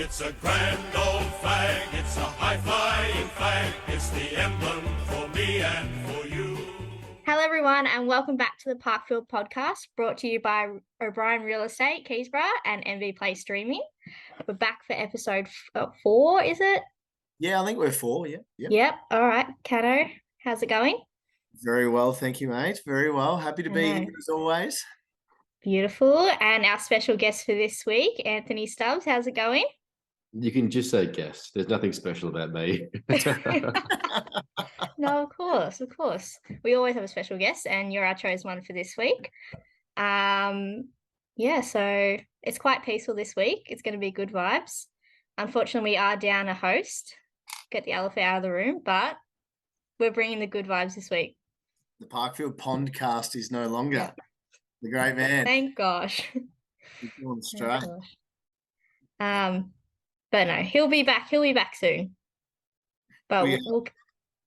It's a grand old flag, it's a high-flying flag, it's the emblem for me and for you. Hello everyone and welcome back to the Parkfield podcast, brought to you by O'Brien Real Estate, Keysborough and MV Play Streaming. We're back for episode 4, is it? Yeah, I think we're 4, yeah. Yep. All right, Canno, how's it going? Very well, thank you, mate. Very well. Happy to be here as always. Beautiful. And our special guest for this week, Anthony Stubbs, how's it going? You can just say guest. There's nothing special about me. No, of course. We always have a special guest and you're our chosen one for this week. So it's quite peaceful this week. It's going to be good vibes. Unfortunately, we are down a host. Get the elephant out of the room, but we're bringing the good vibes this week. The Parkfield Pondcast is no longer the great man. Thank gosh. He's going straight. But no, he'll be back. He'll be back soon. But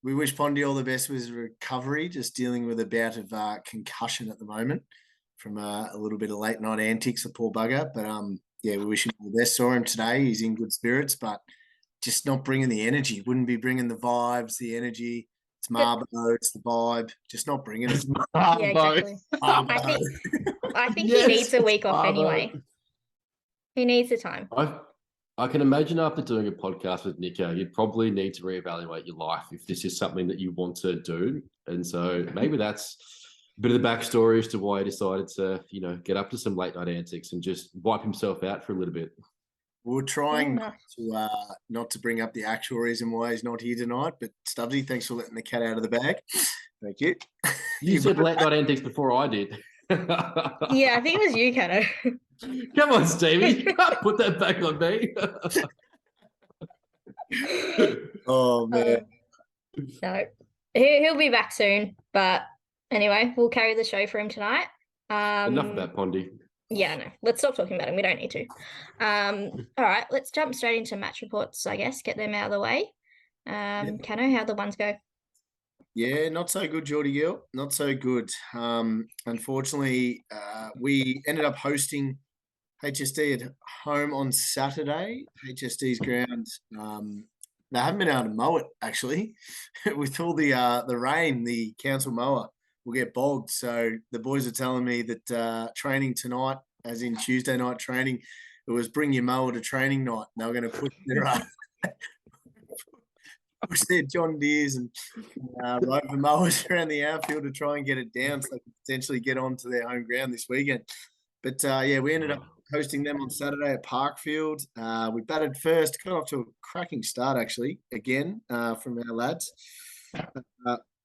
we wish Poddy all the best with his recovery, just dealing with a bout of concussion at the moment from a little bit of late night antics, a poor bugger. But we wish him all the best. Saw him today. He's in good spirits, but just not bringing the energy. Wouldn't be bringing the vibes, the energy. It's Marbo, it's the vibe. Just not bringing it. Yeah, exactly. I think he needs a week off anyway. He needs the time. I can imagine after doing a podcast with Nico, you'd probably need to reevaluate your life if this is something that you want to do. And so maybe that's a bit of the backstory as to why he decided to, get up to some late night antics and just wipe himself out for a little bit. We're trying not to bring up the actual reason why he's not here tonight, but Stubbsy, thanks for letting the cat out of the bag. Thank you. You said late night antics before I did. Yeah, I think it was you, Canno. Come on, Stevie. You can't put that back on me. Oh, man. No, he'll be back soon. But anyway, we'll carry the show for him tonight. Enough about Poddy. Yeah, no, let's stop talking about him. We don't need to. All right, let's jump straight into match reports, I guess, get them out of the way. Canno, how'd the ones go? Yeah, not so good, Jordie Gill. Not so good. Unfortunately, we ended up hosting HSD at home on Saturday. HSD's ground. They haven't been able to mow it, actually. With all the rain, the council mower will get bogged. So the boys are telling me that training tonight, as in Tuesday night training, it was bring your mower to training night. They were going to push their John Deeres and rover mowers around the outfield to try and get it down so they could potentially get onto their home ground this weekend. But we ended up hosting them on Saturday at Parkfield. We batted first, got off to a cracking start actually, again, from our lads.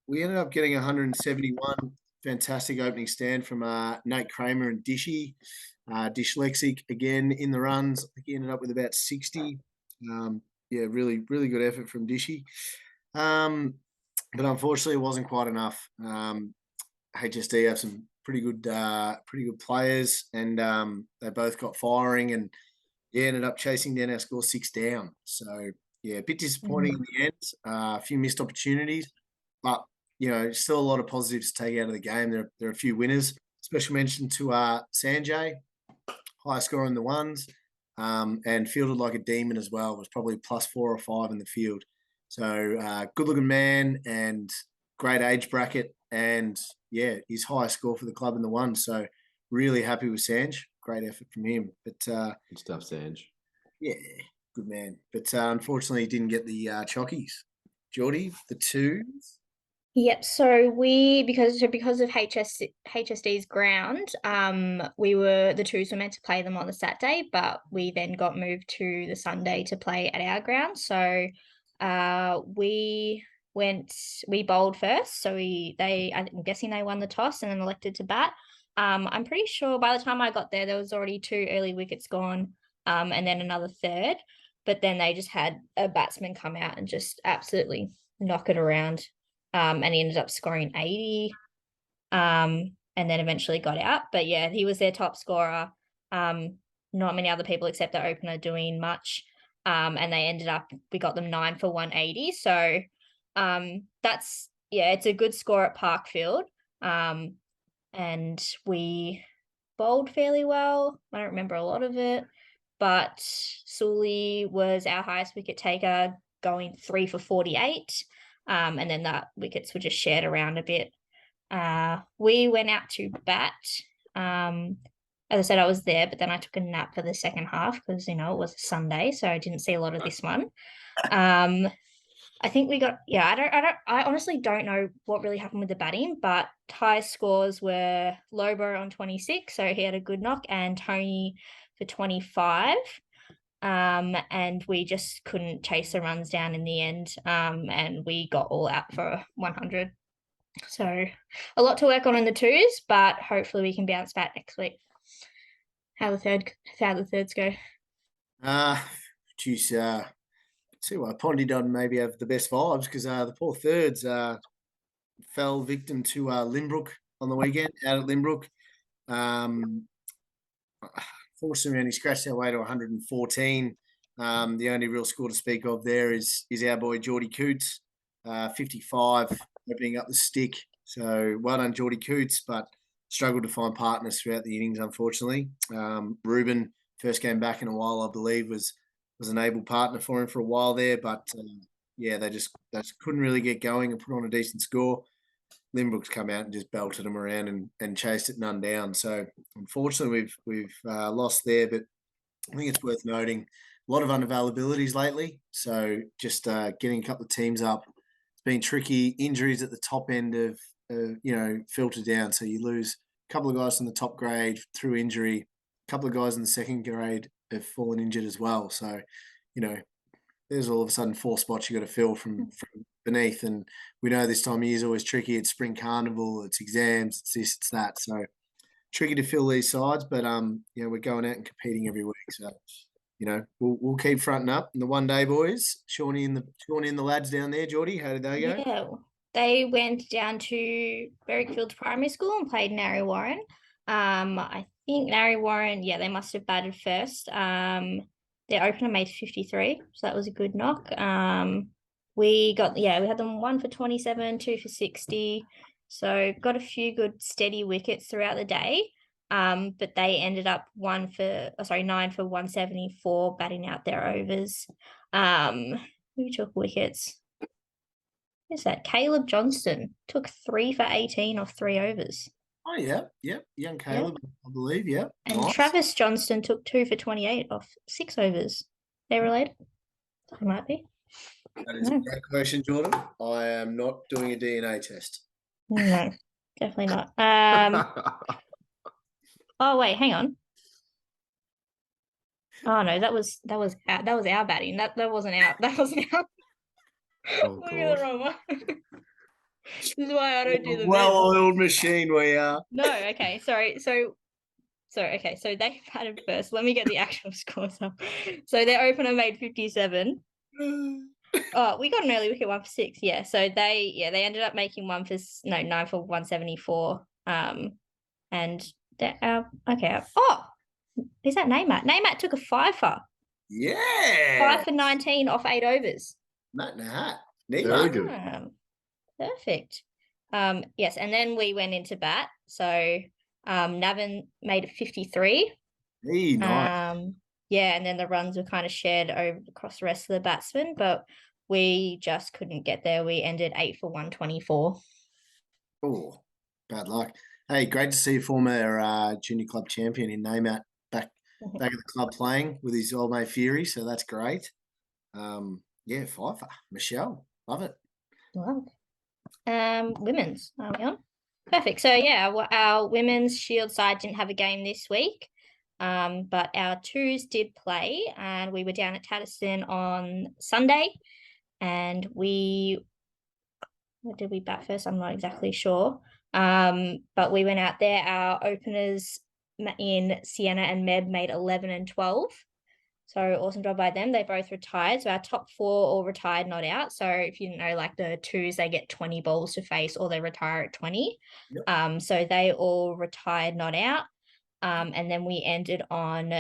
We ended up getting 171. Fantastic opening stand from Nate Kramer and Dishy. Dyslexic again in the runs. I think he ended up with about 60. Really, really good effort from Dishy. But unfortunately, it wasn't quite enough. HSD have some pretty good players, and they both got firing, and ended up chasing down our score 6 down. So a bit disappointing in the end. A few missed opportunities, but still a lot of positives to take out of the game. There are a few winners. Special mention to Sanjay, high score in the ones. And fielded like a demon as well. Was probably +4 or 5 in the field. So good-looking man and great age bracket. And, his highest score for the club in the one. So really happy with Sanj. Great effort from him. But good stuff, Sanj. Yeah, good man. But unfortunately, he didn't get the chockies. Jordie, the twos? Yep. So because of HSD's ground, the twos were meant to play them on the Saturday, but we then got moved to the Sunday to play at our ground. So we bowled first. So I'm guessing they won the toss and then elected to bat. I'm pretty sure by the time I got there was already 2 early wickets gone, and then another third. But then they just had a batsman come out and just absolutely knock it around. And he ended up scoring 80, and then eventually got out. But he was their top scorer. Not many other people except the opener doing much. And we got them 9 for 180. So it's a good score at Parkfield. And we bowled fairly well. I don't remember a lot of it. but Sully was our highest wicket taker, going 3 for 48. And then the wickets were just shared around a bit. We went out to bat. As I said, I was there, but then I took a nap for the second half because, it was a Sunday, so I didn't see a lot of this one. I think we got, I honestly don't know what really happened with the batting, but Ty's scores were Lobo on 26, so he had a good knock, and Tony for 25. And we just couldn't chase the runs down in the end. And we got all out for 100. So a lot to work on in the twos, but hopefully we can bounce back next week. How the thirds go? Geez, see why Poddy doesn't maybe have the best vibes, because the poor thirds fell victim to Limbrook on the weekend out at Limbrook. Fortunately, only scratched our way to 114. The only real score to speak of there is our boy Jordie Coots, 55, opening up the stick. So well done, Jordie Coots, but struggled to find partners throughout the innings, unfortunately. Ruben, first game back in a while, I believe, was an able partner for him for a while there, but they just couldn't really get going and put on a decent score. Limbrook's come out and just belted them around and chased it none down. So unfortunately, we've lost there, but I think it's worth noting a lot of unavailabilities lately. So just getting a couple of teams up, it's been tricky. Injuries at the top end of filter down. So you lose a couple of guys in the top grade through injury. A couple of guys in the second grade have fallen injured as well. So, there's all of a sudden 4 spots you got to fill from beneath. And we know this time of year is always tricky. It's spring carnival, it's exams, it's this, it's that. So tricky to fill these sides, but we're going out and competing every week. So, we'll keep fronting up. And the one day boys, Shawnee and the lads down there, Jordie, how did they go? Yeah, they went down to Berwickfields Primary School and played Narry Warren. I think Narry Warren, they must have batted first. Their opener made 53, so that was a good knock. We had them 1 for 27, 2 for 60, so got a few good steady wickets throughout the day. But they ended up 9 for 174, batting out their overs. Who took wickets? Who's that? Caleb Johnston took 3 for 18 off 3 overs. Oh, yeah. Young Caleb, I believe, yeah. And nice. Travis Johnston took 2 for 28 off 6 overs. They're related? They might be. That is a great question, Jordan. I am not doing a DNA test. No, definitely not. Oh, wait, hang on. Oh, no, that was our batting. That wasn't our. That wasn't our. Oh, Look at the wrong one. This is why I don't do the well-oiled machine we are. No, okay, sorry. So they batted first. Let me get the actual scores up. So their opener made 57. Oh, we got an early wicket, 1 for 6. Yeah, so they ended up making 9 for 174. And okay. Oh, is that Naymat? Naymat took a 5-fer. Yeah. 5 for 19 off 8 overs. Nat. Very good. Perfect. Yes, and then we went into bat. So Navin made a 53. Hey, nice. And then the runs were kind of shared across the rest of the batsmen, but we just couldn't get there. We ended 8 for 124. Oh, bad luck. Hey, great to see a former junior club champion in Naymat back at the club playing with his old mate Fury, so that's great. 5-fer. Michelle, love it. Wow. Women's, are we on? Perfect. So our women's Shield side didn't have a game this week, but our twos did play, and we were down at Tatterston on Sunday, and did we bat first? I'm not exactly sure. But we went out there. Our openers in Sienna and Meb made 11 and 12. So awesome job by them. They both retired. So our top 4 all retired, not out. So if you know, like the twos, they get 20 balls to face or they retire at 20. Yep. So they all retired, not out. And then we ended on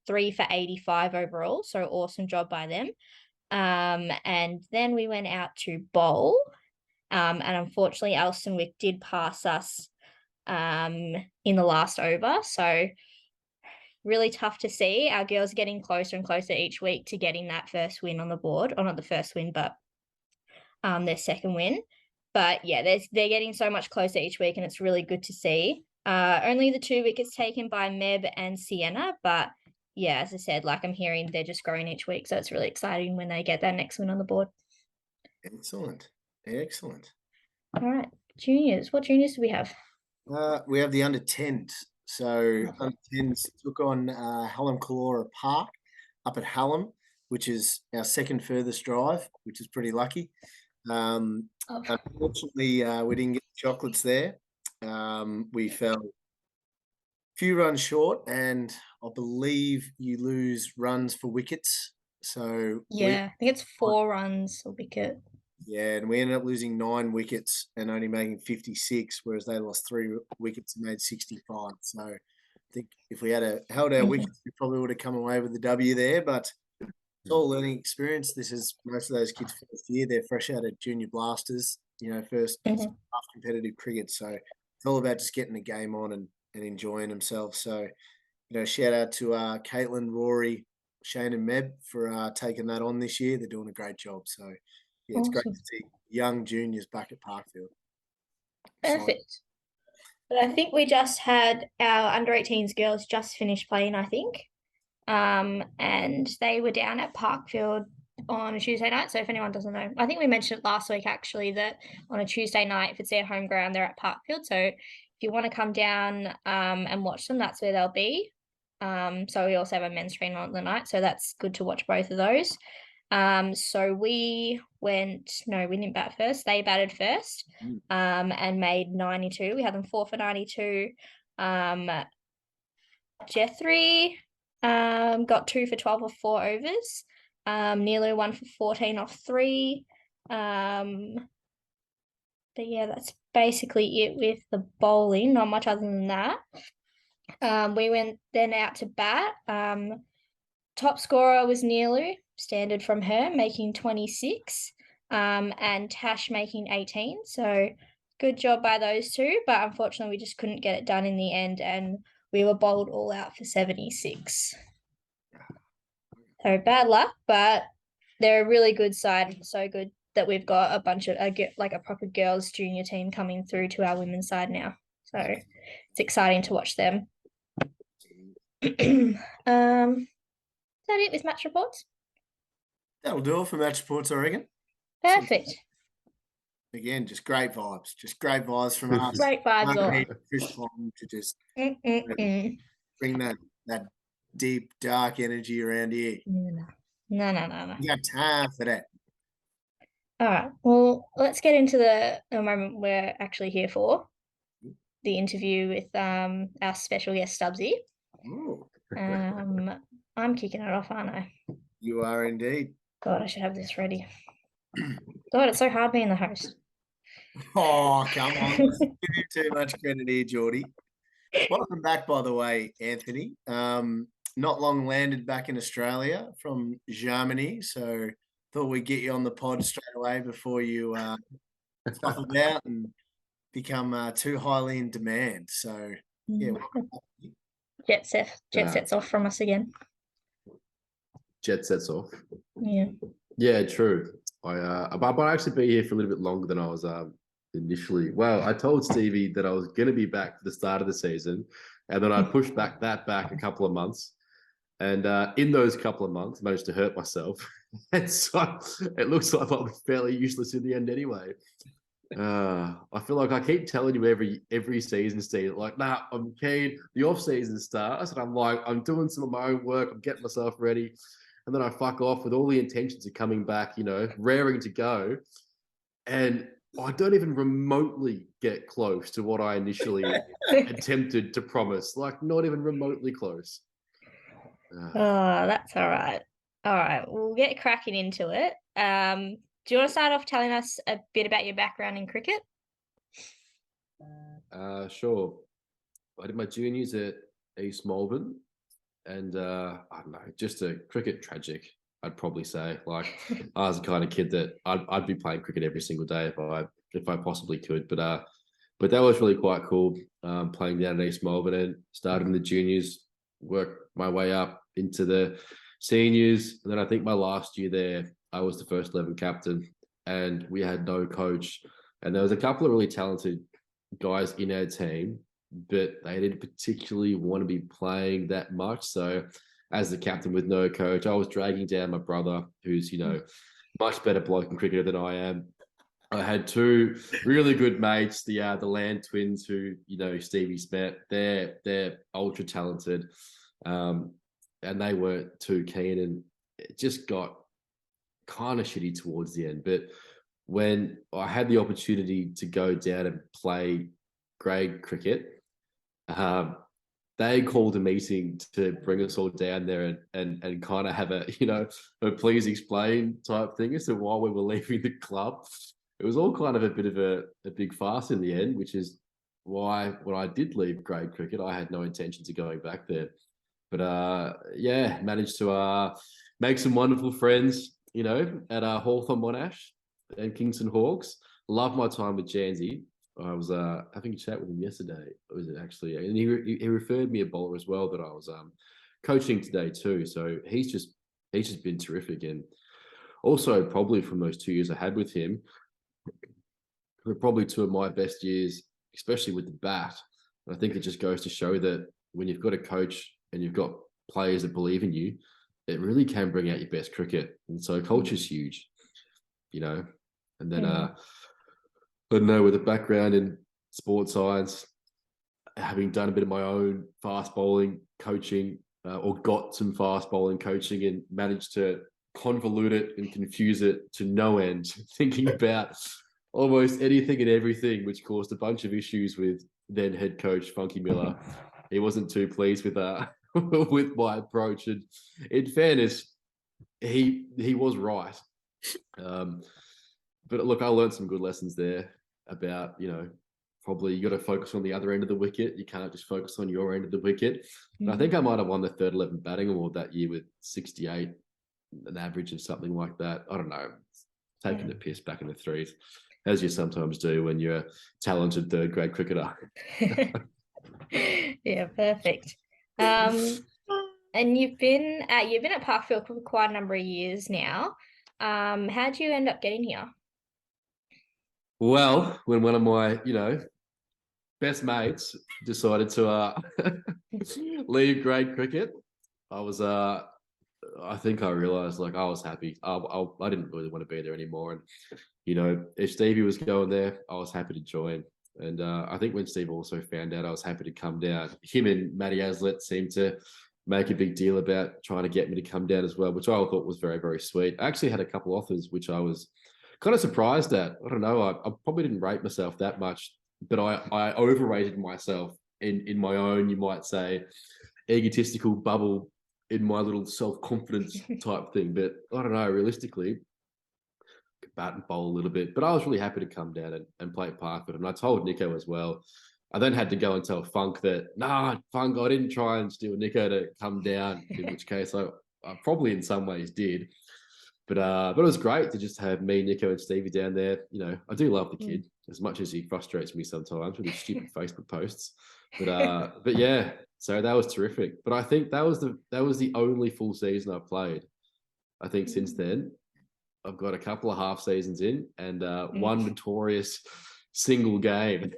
3 for 85 overall. So awesome job by them. And then we went out to bowl. And unfortunately, Alston Wick did pass us in the last over. So really tough to see. Our girls are getting closer and closer each week to getting that first win on the board, or not the first win, but their second win. But yeah, they're getting so much closer each week, and it's really good to see. Only the 2 wickets taken by Meb and Sienna, but yeah, as I said, like I'm hearing they're just growing each week, so it's really exciting when they get that next win on the board. Excellent. All right, juniors. What juniors do we have? We have the under-10s. So under-10s took on Hallam Kalora Park up at Hallam, which is our second furthest drive, which is pretty lucky. Unfortunately, we didn't get the chocolates there. We fell a few runs short, and I believe you lose runs for wickets. So yeah, I think it's 4 runs a wicket. Yeah, and we ended up losing 9 wickets and only making 56, whereas they lost 3 wickets and made 65. So I think if we had held our wickets, we probably would have come away with the W there. But it's all learning experience. This is most of those kids' first year. They're fresh out of junior blasters, first half competitive cricket. So it's all about just getting the game on and enjoying themselves. So, shout out to Caitlin, Rory, Shane and Meb for taking that on this year. They're doing a great job. So, yeah, it's great to see young juniors back at Parkfield. Perfect. But I think we just had our under-18s girls just finished playing, I think. And they were down at Parkfield on a Tuesday night. So if anyone doesn't know, I think we mentioned it last week actually, that on a Tuesday night, if it's their home ground, they're at Parkfield. So if you want to come down and watch them, that's where they'll be. So we also have a men's train on the night, so that's good to watch both of those. So we didn't bat first. They batted first, and made 92. We had them 4 for 92. Jethry got 2 for 12 off 4 overs. Nilo 1 for 14 off 3. But yeah, that's basically it with the bowling. Not much other than that. We went then out to bat. Top scorer was Nilu, standard from her, making 26, and Tash making 18. So good job by those two, but unfortunately we just couldn't get it done in the end, and we were bowled all out for 76. So bad luck, but they're a really good side. So good that we've got a bunch of a proper girls junior team coming through to our women's side now. So it's exciting to watch them. Is that it with match reports? That'll do it for match reports, I reckon. Perfect. Again, just great vibes. Just great vibes from us. Great vibes all. Chris Bond to just bring that deep, dark energy around here. No. You got time for that. All right. Well, let's get into the moment we're actually here for. The interview with our special guest Stubbsy. Ooh. I'm kicking it off, aren't I? You are indeed. God, I should have this ready. God, it's so hard being the host. Oh, come on. Give you too much credit here, Jordie. Welcome back, by the way, Anthony. Not long landed back in Australia from Germany, so thought we'd get you on the pod straight away before you stuff about and become too highly in demand. So, yeah. Jet sets off from us again. Jet sets off. Yeah. Yeah, true. But I actually be here for a little bit longer than I was initially. Well, I told Stevie that I was going to be back for the start of the season, and then I pushed back a couple of months. And in those couple of months, I managed to hurt myself. And so it looks like I'll be fairly useless in the end anyway. I feel like I keep telling you every season, Steve, like, nah, I'm keen. The off-season starts, and I'm like, I'm doing some of my own work. I'm getting myself ready. And then I fuck off with all the intentions of coming back, raring to go. And I don't even remotely get close to what I initially attempted to promise. Like, not even remotely close. Oh, that's all right. All right, we'll get cracking into it. Do you want to start off telling us a bit about your background in cricket? Sure. I did my juniors at East Melbourne, and I don't know, just a cricket tragic, I'd probably say. Like, I was the kind of kid that I'd be playing cricket every single day if I possibly could. But that was really quite cool. Playing down at East Melbourne and started in the juniors worked my way up into the seniors. And then I think my last year there, I was the first 11 captain, and we had no coach. And there was a couple of really talented guys in our team, but they didn't particularly want to be playing that much. So as the captain with no coach, I was dragging down my brother, who's, much better bloke and cricketer than I am. I had two really good mates, the Land twins, who Stevie's met. They're ultra talented, and they weren't too keen, and it just got kind of shitty towards the end. But when I had the opportunity to go down and play grade cricket, they called a meeting to bring us all down there and kind of have a please explain type thing as to why we were leaving the club. It was all kind of a bit of a big farce in the end, which is why when I did leave grade cricket, I had no intentions of going back there. But managed to make some wonderful friends, at Hawthorn Monash and Kingston Hawks. Love my time with Janzi. I was having a chat with him yesterday. Was it actually? And he referred me a bowler as well that I was coaching today too. So he's just been terrific. And also probably from those 2 years I had with him, were probably two of my best years, especially with the bat. And I think it just goes to show that when you've got a coach and you've got players that believe in you, it really can bring out your best cricket. And so culture's huge, And then I don't know, with a background in sports science, having done a bit of my own fast bowling coaching, or got some fast bowling coaching and managed to convolute it and confuse it to no end, thinking about almost anything and everything, which caused a bunch of issues with then head coach Funky Miller. He wasn't too pleased with with my approach, and in fairness, he was right. But look, I learned some good lessons there about, probably you got to focus on the other end of the wicket. You can't just focus on your end of the wicket. And I think I might have won the third 11 batting award that year with 68, an average of something like that. I don't know, taking the piss back in the threes, as you sometimes do when you're a talented third grade cricketer. Yeah, perfect. And you've been at Parkfield for quite a number of years now. How'd you end up getting here? Well, when one of my, best mates decided to leave grade cricket, I think I realized I was happy. I didn't really want to be there anymore. And, if Stevie was going there, I was happy to join. And I think when Steve also found out I was happy to come down, him and Matty Aslett seemed to make a big deal about trying to get me to come down as well, which I thought was very, very sweet. I actually had a couple offers, which I was kind of surprised at. I don't know. I probably didn't rate myself that much, but I overrated myself in my own, you might say, egotistical bubble in my little self-confidence type thing. But I don't know, realistically, bat and bowl a little bit. But I was really happy to come down and play at Parkfield. And I told Nico as well. I then had to go and tell Funk that, Funk, I didn't try and steal Nico to come down, in which case I probably in some ways did. But it was great to just have me, Nico, and Stevie down there. I do love the kid as much as he frustrates me sometimes with his stupid Facebook posts. But yeah, so that was terrific. But I think that was the only full season I've played. I think since then I've got a couple of half seasons in and one notorious single game.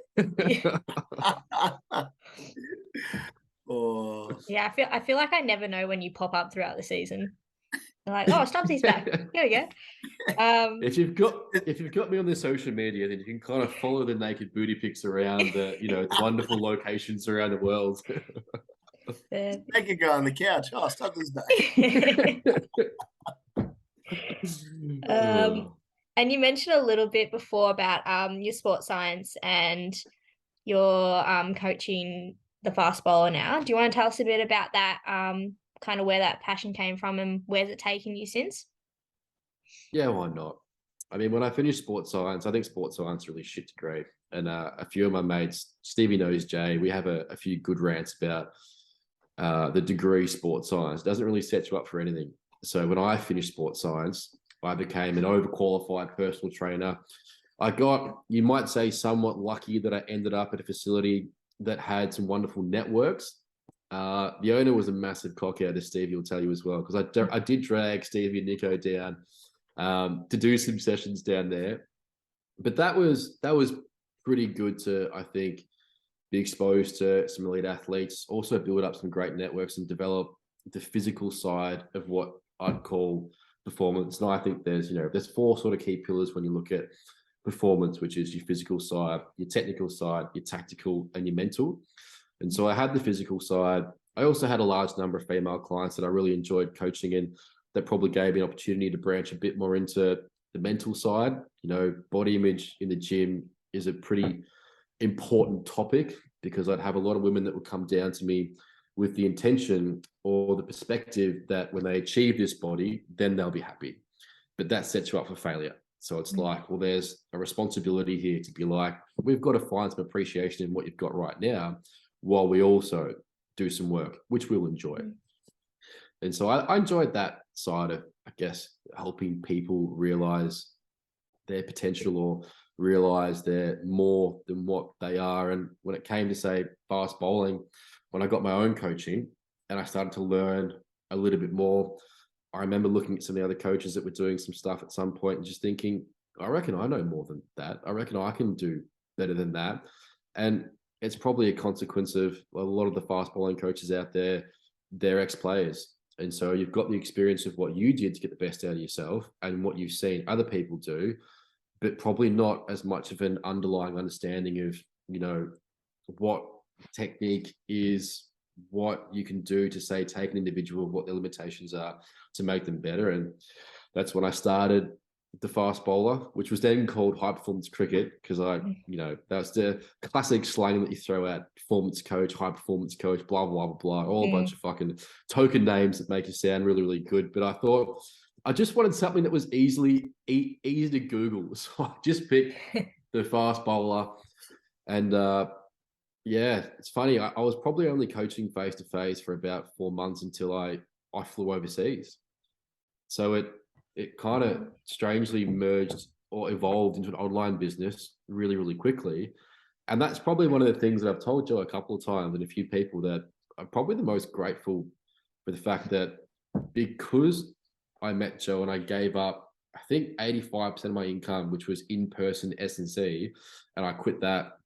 Oh. Yeah, I feel like I never know when you pop up throughout the season. Like, Stubbsy's back. Here we go. If you've got me on the social media, then you can kind of follow the naked booty pics around the the wonderful locations around the world. Make it go on the couch. Stubbsy's back. And you mentioned a little bit before about your sports science and your coaching the fast bowler now. Do you want to tell us a bit about that, kind of where that passion came from and where's it taken you since? Yeah, why not? I mean, when I finished sports science, I think sports science really shit to grade. And a few of my mates, Stevie knows Jay, we have a few good rants about the degree sports science. It doesn't really set you up for anything. So when I finished sports science, I became an overqualified personal trainer. I got, you might say, somewhat lucky that I ended up at a facility that had some wonderful networks. The owner was a massive cock out, as Stevie will tell you as well, because I did drag Stevie and Nico down to do some sessions down there. But that was pretty good to, I think, be exposed to some elite athletes, also build up some great networks and develop the physical side of what I'd call performance. And I think there's four sort of key pillars when you look at performance, which is your physical side, your technical side, your tactical, and your mental. And so I had the physical side. I also had a large number of female clients that I really enjoyed coaching, and that probably gave me an opportunity to branch a bit more into the mental side. Body image in the gym is a pretty important topic, because I'd have a lot of women that would come down to me with the intention or the perspective that when they achieve this body, then they'll be happy. But that sets you up for failure. So it's like, well, there's a responsibility here to be like, we've got to find some appreciation in what you've got right now, while we also do some work, which we'll enjoy. And so I enjoyed that side of, I guess, helping people realize their potential or realize they're more than what they are. And when it came to, say, fast bowling, when I got my own coaching and I started to learn a little bit more, I remember looking at some of the other coaches that were doing some stuff at some point and just thinking, I reckon I know more than that. I reckon I can do better than that. And it's probably a consequence of a lot of the fast bowling coaches out there, they're ex-players. And so you've got the experience of what you did to get the best out of yourself and what you've seen other people do, but probably not as much of an underlying understanding of, what technique is, what you can do to, say, take an individual, what their limitations are to make them better. And that's when I started the fast bowler, which was then called high performance cricket, because that's the classic slang that you throw out: performance coach, high performance coach, blah, blah, blah, blah, all a bunch of fucking token names that make you sound really, really good. But I thought I just wanted something that was easy to Google. So I just picked the fast bowler. And it's funny. I was probably only coaching face to face for about 4 months until I flew overseas. So it kind of strangely merged or evolved into an online business really, really quickly. And that's probably one of the things that I've told Joe a couple of times and a few people, that I'm probably the most grateful for the fact that, because I met Joe and I gave up, I think, 85% of my income, which was in-person S&C, and I quit that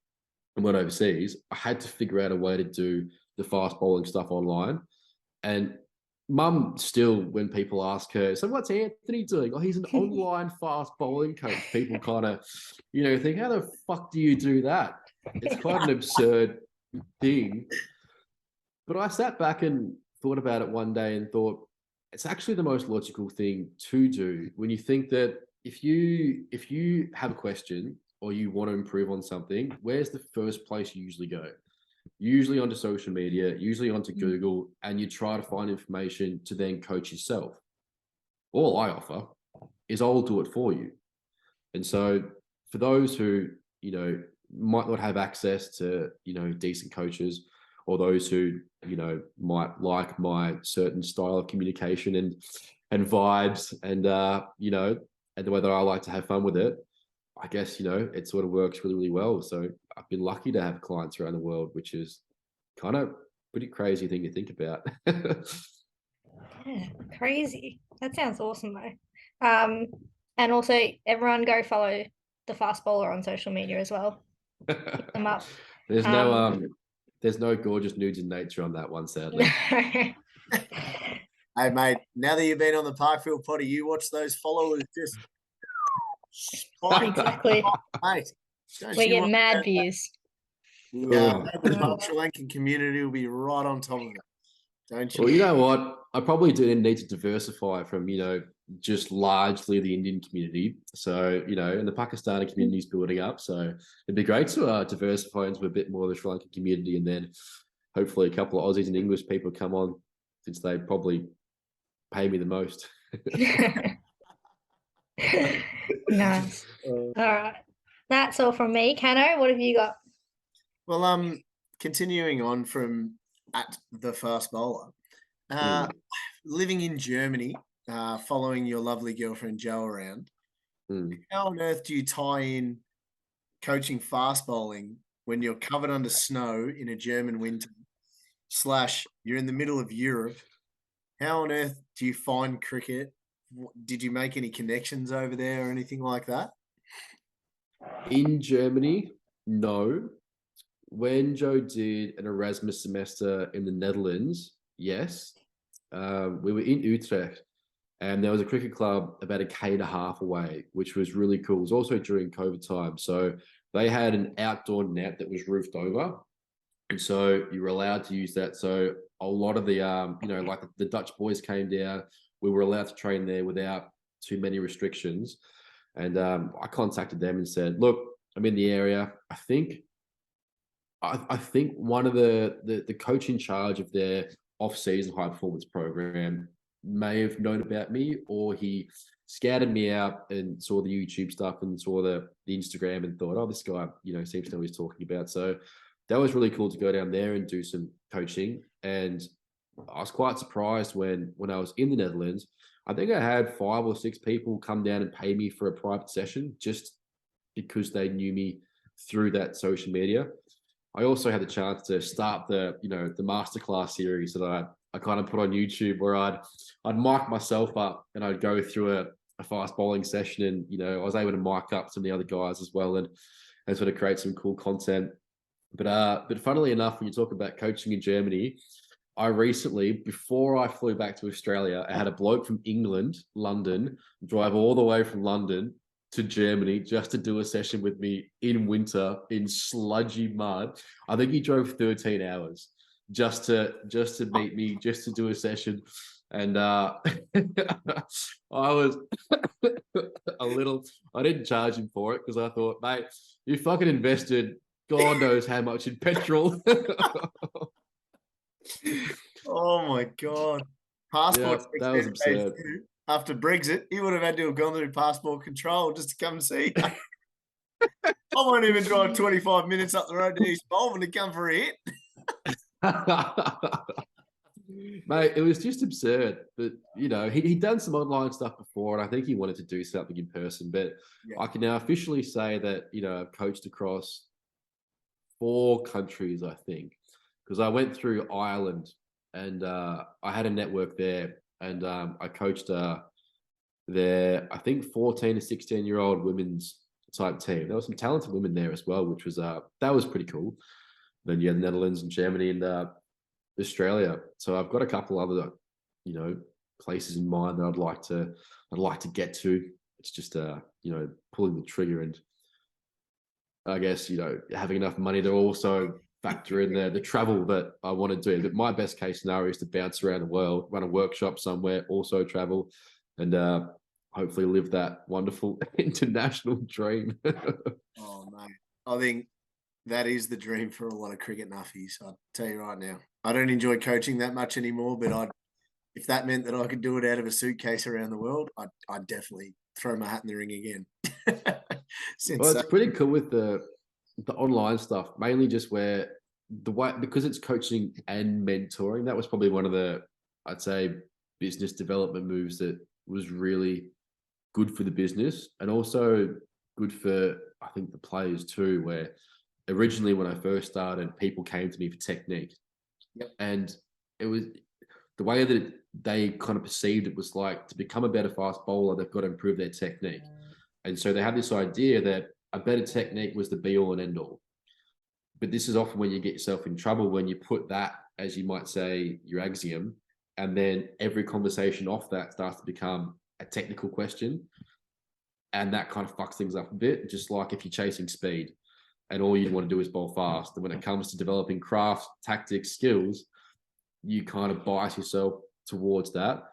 and went overseas, I had to figure out a way to do the fast bowling stuff online. And Mum still, when people ask her, so what's Anthony doing? Oh, he's an online fast bowling coach. People kind of, think, how the fuck do you do that? It's quite an absurd thing. But I sat back and thought about it one day and thought, it's actually the most logical thing to do when you think that if you have a question or you want to improve on something, where's the first place you usually go? Usually onto social media, usually onto Google, and you try to find information to then coach yourself. All I offer is I'll do it for you. And so for those who, might not have access to, decent coaches, or those who, might like my certain style of communication and vibes and, and the way that I like to have fun with it, I guess, it sort of works really, really well. So I've been lucky to have clients around the world, which is kind of pretty crazy thing to think about. Yeah, crazy. That sounds awesome though. And also everyone go follow the fast bowler on social media as well. Keep them up. There's no gorgeous nudes in nature on that one, sadly. Hey, mate, now that you've been on the Parkfield Poddy, you watch those followers just spike. Exactly. Mate, We get mad views. The Sri Lankan community will be right on top of it. Don't you? Well, you know what? I probably do need to diversify from, just largely the Indian community. So, and the Pakistani community is building up. So it'd be great to diversify into a bit more of the Sri Lankan community, and then hopefully a couple of Aussies and English people come on, since they probably pay me the most. Nice. All right. That's all from me. Canno, what have you got? Well, continuing on from at the fast bowler, living in Germany, following your lovely girlfriend Joe around, how on earth do you tie in coaching fast bowling when you're covered under snow in a German winter / you're in the middle of Europe. How on earth do you find cricket? Did you make any connections over there or anything like that? In Germany, no. When Joe did an Erasmus semester in the Netherlands, yes. We were in Utrecht, and there was a cricket club about 1.5 km away, which was really cool. It was also during COVID time. So they had an outdoor net that was roofed over. And so you were allowed to use that. So a lot of the, like the Dutch boys came down. We were allowed to train there without too many restrictions. And I contacted them and said, look, I'm in the area. I think one of the coach in charge of their off-season high performance program may have known about me, or he scouted me out and saw the YouTube stuff and saw the Instagram and thought, oh, this guy, seems to know what he's talking about. So that was really cool to go down there and do some coaching. And I was quite surprised when I was in the Netherlands. I think I had 5 or 6 people come down and pay me for a private session just because they knew me through that social media. I also had the chance to start the masterclass series that I kind of put on YouTube, where I'd mic myself up and I'd go through a fast bowling session, and I was able to mic up some of the other guys as well and sort of create some cool content. But funnily enough, when you talk about coaching in Germany, I recently, before I flew back to Australia, I had a bloke from England, London, drive all the way from London to Germany just to do a session with me in winter in sludgy mud. I think he drove 13 hours just to meet me, just to do a session. And I was I didn't charge him for it because I thought, mate, you fucking invested God knows how much in petrol. Oh my God. Passport Yeah, that was absurd. After Brexit, he would have had to have gone through passport control just to come and see. I won't even drive 25 minutes up the road to East Melbourne to come for a hit. Mate, it was just absurd. But, he'd done some online stuff before, and I think he wanted to do something in person. But yeah. I can now officially say that, I've coached across 4 countries, I think, because I went through Ireland and I had a network there, and I coached their, I think, 14 to 16-year-old women's type team. There were some talented women there as well, which was that was pretty cool. Then you had the Netherlands and Germany and Australia. So I've got a couple other, places in mind that I'd like to get to. It's just pulling the trigger and I guess having enough money to also factor in the travel that I want to do. But my best case scenario is to bounce around the world, run a workshop somewhere, also travel, and hopefully live that wonderful international dream. Oh, mate. I think that is the dream for a lot of cricket nuffies. I'll tell you right now. I don't enjoy coaching that much anymore, but if that meant that I could do it out of a suitcase around the world, I'd definitely throw my hat in the ring again. Well, it's pretty cool with the online stuff, mainly just where because it's coaching and mentoring. That was probably one of the, I'd say, business development moves that was really good for the business and also good for, I think, the players too, where originally when I first started, people came to me for technique. Yep. And it was the way that they kind of perceived it was like, to become a better fast bowler, they've got to improve their technique. And so they had this idea that a better technique was the be all and end all. But this is often when you get yourself in trouble, when you put that, as you might say, your axiom, and then every conversation off that starts to become a technical question. And that kind of fucks things up a bit, just like if you're chasing speed and all you want to do is bowl fast. And when it comes to developing craft, tactics, skills, you kind of bias yourself towards that.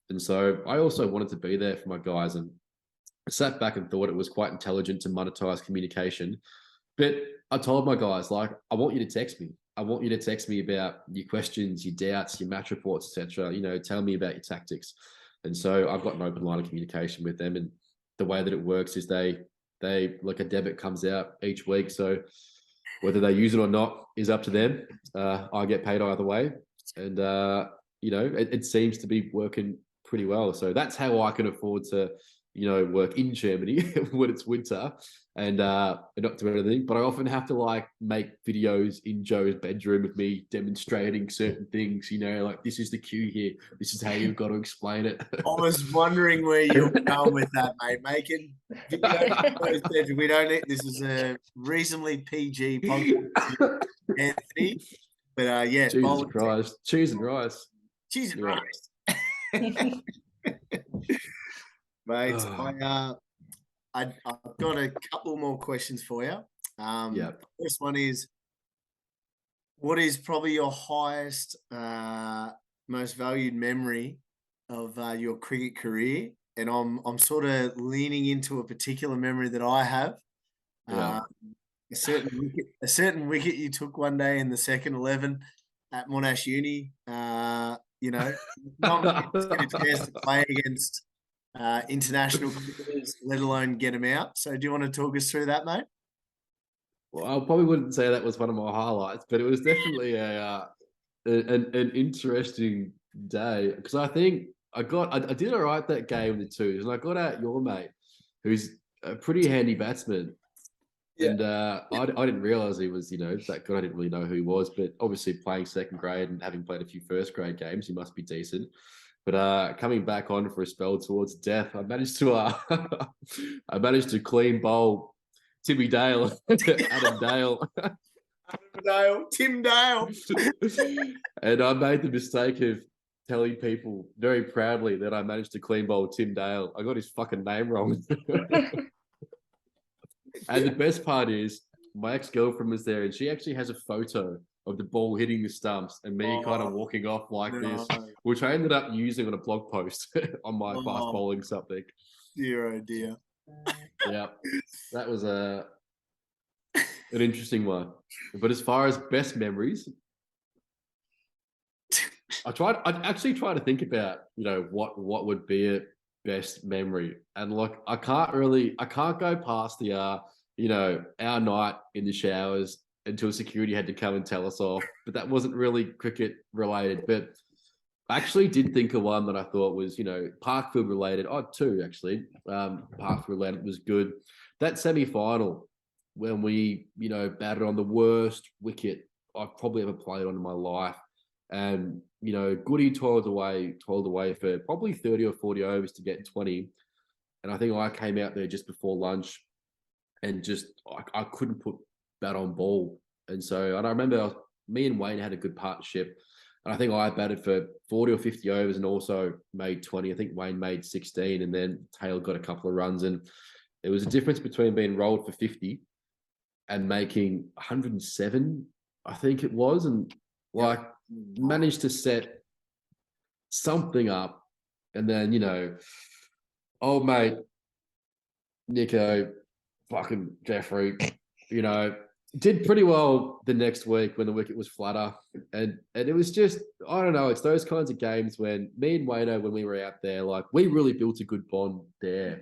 And so I also wanted to be there for my guys, and I sat back and thought it was quite intelligent to monetize communication. But I told my guys, like, I want you to text me. I want you to text me about your questions, your doubts, your match reports, etc. Tell me about your tactics. And so I've got an open line of communication with them. And the way that it works is they like a debit comes out each week. So whether they use it or not is up to them. I get paid either way. And, it seems to be working pretty well. So that's how I can afford to, work in Germany when it's winter and not do anything. But I often have to like make videos in Joe's bedroom with me demonstrating certain things, like this is the cue here. This is how you've got to explain it. I was wondering where you were going with that, mate. Making videos. We don't need, this is a reasonably PG podcast, Anthony. But yeah, Jesus Christ. Cheese and rice. Cheese and rice. Mate, I've got a couple more questions for you. The first one is, what is probably your highest, most valued memory of your cricket career? And I'm sort of leaning into a particular memory that I have. Yeah. A certain wicket you took one day in the second 11 at Monash Uni. Not get a chance to play against international cricketers, let alone get them out. So do you want to talk us through that, mate? Well, I probably wouldn't say that was one of my highlights, but it was definitely an interesting day, because I think I did all right that game in the twos, and I got out your mate, who's a pretty handy batsman. Yeah. And I didn't realize he was, that good. I didn't really know who he was, but obviously playing second grade and having played a few first grade games, he must be decent. But coming back on for a spell towards death, I managed to clean bowl Timmy Dale, Adam Dale. Tim Dale. And I made the mistake of telling people very proudly that I managed to clean bowl Tim Dale. I got his fucking name wrong. And the best part is, my ex-girlfriend was there, and she actually has a photo of the ball hitting the stumps and me kind of walking off like this, which I ended up using on a blog post on my fast bowling something. Dear, oh dear. Yeah, that was an interesting one. But as far as best memories, I actually tried to think about, what would be a best memory. And like, I can't go past the, our night in the showers until security had to come and tell us off. But that wasn't really cricket related. But I actually did think of one that I thought was, Parkfield related. Oh, two actually. Parkfield related was good. That semi-final when we, batted on the worst wicket I've probably ever played on in my life. And, Goody toiled away for probably 30 or 40 overs to get 20. And I think I came out there just before lunch and just, I couldn't put bat on ball. And so, and I remember me and Wayne had a good partnership. And I think I batted for 40 or 50 overs and also made 20. I think Wayne made 16, and then Taylor got a couple of runs. And it was a difference between being rolled for 50 and making 107, I think it was. And managed to set something up. And then, old mate, Nico, fucking Jeffrey, did pretty well the next week when the wicket was flatter. And it was just, I don't know, it's those kinds of games when me and Wayno, when we were out there, like, we really built a good bond there.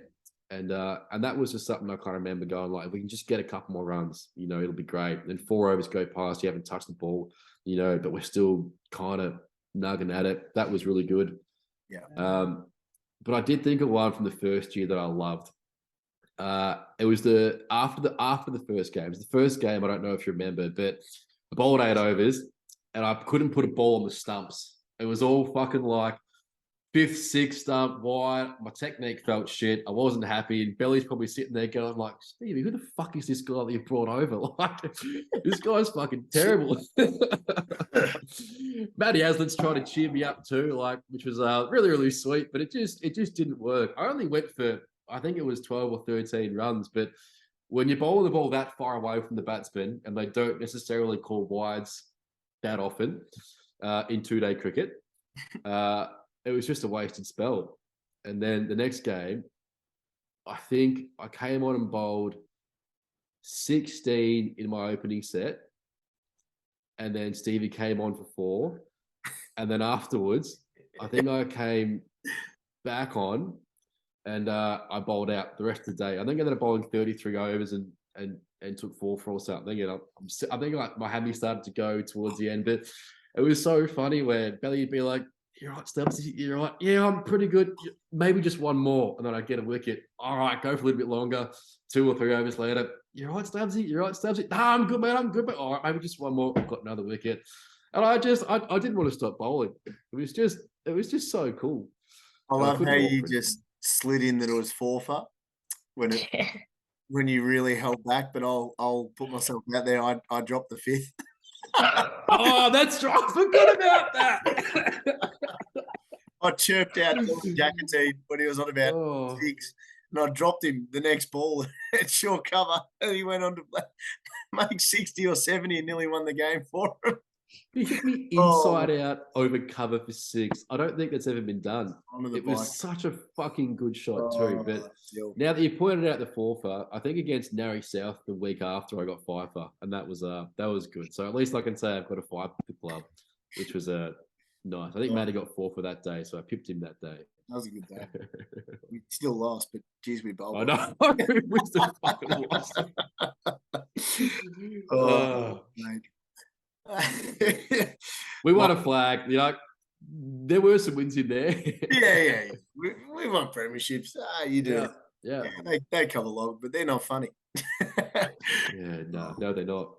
And that was just something I kind of remember going, like, if we can just get a couple more runs, it'll be great. And 4 overs go past, you haven't touched the ball, but we're still kind of nugging at it. That was really good. Yeah. But I did think of one from the first year that I loved. It was after the first game. It was the first game, I don't know if you remember, but I bowled 8 overs and I couldn't put a ball on the stumps. It was all fucking like 5th, 6th stump wide. My technique felt shit. I wasn't happy. And Belly's probably sitting there going like, Stevie, who the fuck is this guy that you brought over? Like, this guy's fucking terrible. Matty Haslett's trying to cheer me up too, like, which was really, really sweet, but it just didn't work. I only went for, I think it was 12 or 13 runs, but when you bowl the ball that far away from the batsman, and they don't necessarily call wides that often in 2-day cricket, it was just a wasted spell. And then the next game, I think I came on and bowled 16 in my opening set. And then Stevie came on for 4. And then afterwards, I think I came back on and I bowled out the rest of the day. I think I ended up bowling 33 overs and took 4 for or something. And I think like my hammy started to go towards the end. But it was so funny where Belly would be like, you're right, Stubbs. You're right. Yeah, I'm pretty good. Maybe just one more. And then I get a wicket. All right, go for a little bit longer. 2 or 3 overs later. You're right, Stubbsy. You're right, Stubbsy. Nah, I'm good, man. I'm good, mate. All right, maybe just one more. I've got another wicket. And I didn't want to stop bowling. It was just so cool. I And love how couldn't you walk. just slid in that it was 4 for when you really held back. But I'll put myself out there. I dropped the 5th. Oh, that's right. I forgot about that. I chirped out Jacketine when he was on about Oh. 6, and I dropped him the next ball at short cover, and he went on to make 60 or 70 and nearly won the game for him. He hit me inside out over cover for 6. I don't think that's ever been done. It was such a fucking good shot too. But now that you pointed out the 4 for, I think against Narry South the week after I got 5 for, and that was good. So at least I can say I've got a 5 for the club, which was nice. I think Matty got 4 for that day, so I pipped him that day. That was a good day. We still lost, but geez, we bowled. I know. We still fucking lost. Mate. We won a flag. You know, there were some wins in there. Yeah. We won premierships. You do. Yeah. They come along, but they're not funny. Yeah, no, they're not.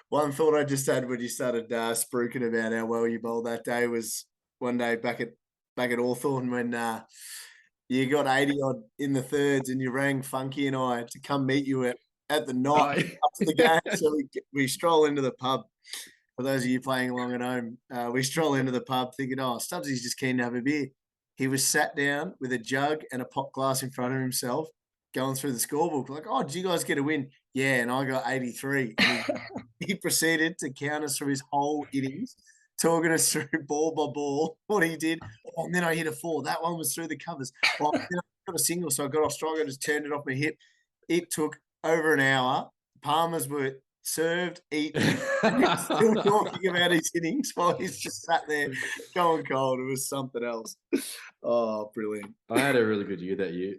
One thought I just had when you started spruiking about how well you bowled that day was one day back at Hawthorn when you got 80 odd in the thirds and you rang Funky and I to come meet you at the night after the game. So we stroll into the pub. For those of you playing along at home, we stroll into the pub thinking, Stubbsy's just keen to have a beer. He was sat down with a jug and a pop glass in front of himself, going through the scorebook, like, did you guys get a win? Yeah, and I got 83. And he proceeded to count us through his whole innings, talking us through ball by ball what he did. And then I hit a 4. That one was through the covers. Then I got a single, so I got off strong. I just turned it off my hip. It took over an hour. Palmers were served, eaten, still talking about his innings while he's just sat there going cold. It was something else. Oh, brilliant. I had a really good year that year.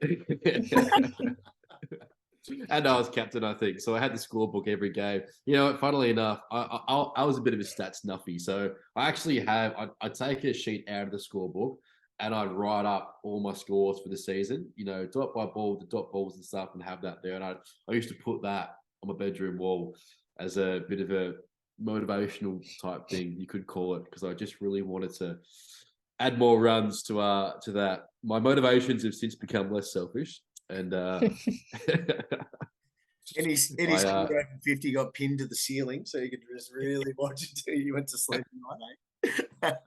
And I was captain, I think. So I had the scorebook every game. You know, funnily enough, I was a bit of a stats nuffy. So I actually I take a sheet out of the scorebook and I'd write up all my scores for the season, you know, dot by ball, the dot balls and stuff, and have that there. And I used to put that on my bedroom wall as a bit of a motivational type thing, you could call it, because I just really wanted to add more runs to that. My motivations have since become less selfish, and Eddie 50 got pinned to the ceiling, so you could just really watch it till you went to sleep at night.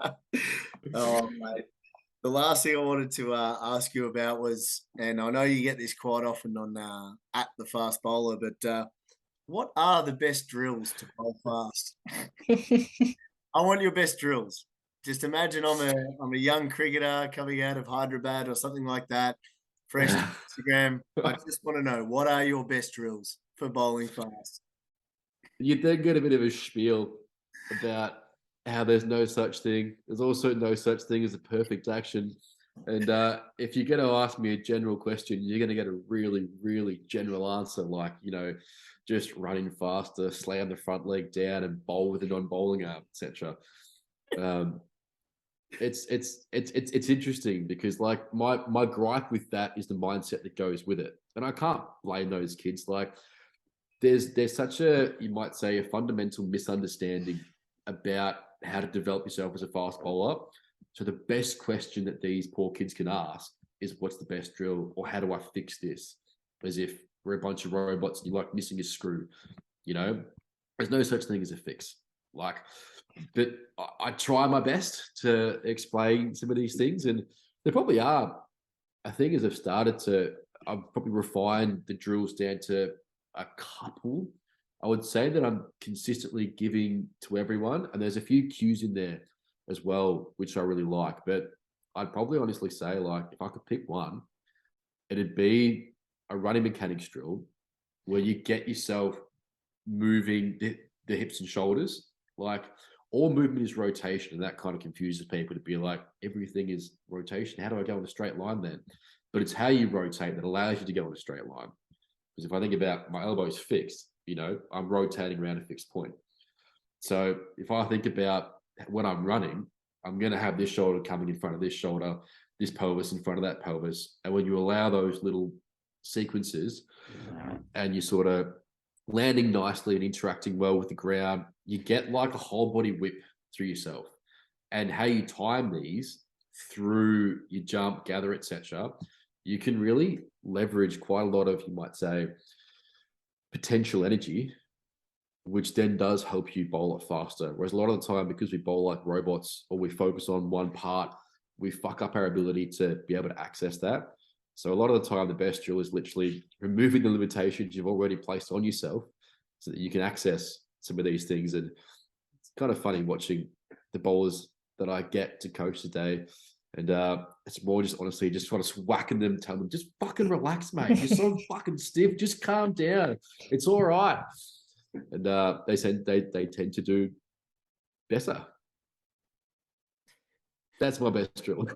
Oh, mate. The last thing I wanted to ask you about was, and I know you get this quite often on at the Fast Bowler, but what are the best drills to bowl fast? I want your best drills. Just imagine I'm a young cricketer coming out of Hyderabad or something like that, fresh to Instagram. I just want to know, what are your best drills for bowling fast? You then get a bit of a spiel about how there's no such thing. There's also no such thing as a perfect action. And if you're going to ask me a general question, you're going to get a really, really general answer, like, you know, just running faster, slam the front leg down and bowl with a non-bowling arm, etc. It's interesting because, like, my gripe with that is the mindset that goes with it. And I can't blame those kids. Like, there's such a, you might say, a fundamental misunderstanding about how to develop yourself as a fast bowler. So the best question that these poor kids can ask is, what's the best drill, or how do I fix this? As if we're a bunch of robots and you're like missing a screw. You know, there's no such thing as a fix. Like, but I try my best to explain some of these things, and there probably are. I think as I've probably refined the drills down to a couple. I would say that I'm consistently giving to everyone, and there's a few cues in there as well, which I really like. But I'd probably honestly say, like, if I could pick one, it'd be a running mechanics drill where you get yourself moving the hips and shoulders. Like, all movement is rotation, and that kind of confuses people to be like, everything is rotation. How do I go in a straight line then? But it's how you rotate that allows you to go in a straight line. Because if I think about my elbows fixed, you know, I'm rotating around a fixed point. So if I think about when I'm running, I'm going to have this shoulder coming in front of this shoulder, this pelvis in front of that pelvis. And when you allow those little sequences and you sort of landing nicely and interacting well with the ground, you get like a whole body whip through yourself. And how you time these through your jump, gather, etc., you can really leverage quite a lot of, you might say, potential energy, which then does help you bowl it faster. Whereas a lot of the time, because we bowl like robots or we focus on one part, we fuck up our ability to be able to access that. So a lot of the time, the best drill is literally removing the limitations you've already placed on yourself so that you can access some of these things. And it's kind of funny watching the bowlers that I get to coach today. And it's more just honestly just trying to whacking them, tell them, just fucking relax, mate. You're so fucking stiff. Just calm down. It's all right. And they said they tend to do better. That's my best drill.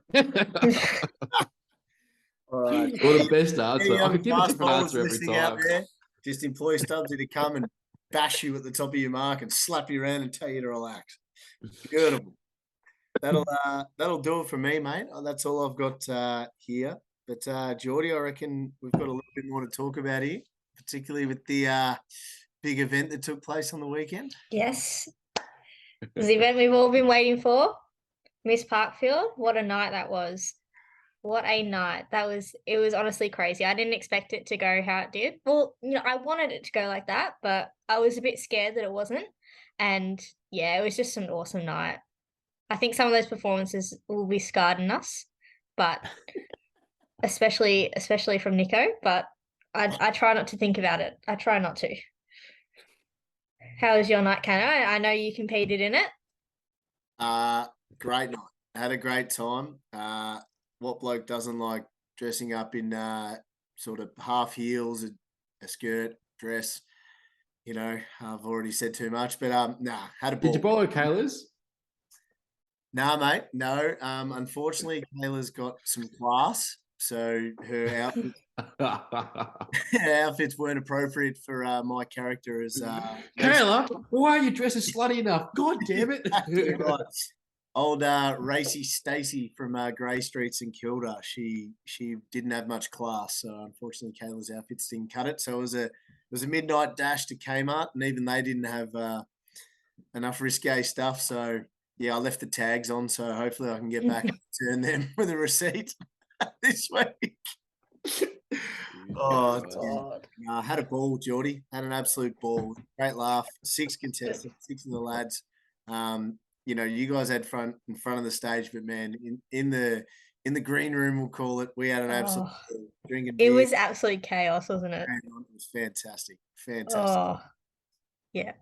All right. Or the best answer. Any I could give a fast different bowlers answer every listening out time. there, just employ Stubbsy to come and bash you at the top of your mark and slap you around and tell you to relax. Beautiful. That'll do it for me, mate. That's all I've got here. But Jordie, I reckon we've got a little bit more to talk about here, particularly with the big event that took place on the weekend. Yes. The event we've all been waiting for. Miss Parkfield. What a night that was. What a night. It was honestly crazy. I didn't expect it to go how it did. Well, I wanted it to go like that, but I was a bit scared that it wasn't. And yeah, it was just an awesome night. I think some of those performances will be scarred in us, but especially from Nico, but I try not to think about it. I try not to. How was your night, Canno? I know you competed in it. Great night. Had a great time. What bloke doesn't like dressing up in sort of half heels, a skirt, dress? I've already said too much, but had a ball. Did you borrow Kayla's? Nah, mate, no. Unfortunately, Kayla's got some class, so her outfits weren't appropriate for my character as Kayla, why are you dressed as slutty enough? God damn it. Right. Old racy Stacey from Grey Streets in Kilda. She didn't have much class, so unfortunately Kayla's outfits didn't cut it. So it was a midnight dash to Kmart, and even they didn't have enough risque stuff. So yeah, I left the tags on, so hopefully I can get back and return them with a receipt this week. Oh, God. I had a ball, Jordie. Had an absolute ball. Great laugh. 6 contestants, 6 of the lads. You guys had in front of the stage, but man, in the green room, we'll call it, we had an absolute ball, drinking beer. It was absolute chaos, wasn't it? It was fantastic. Oh, yeah.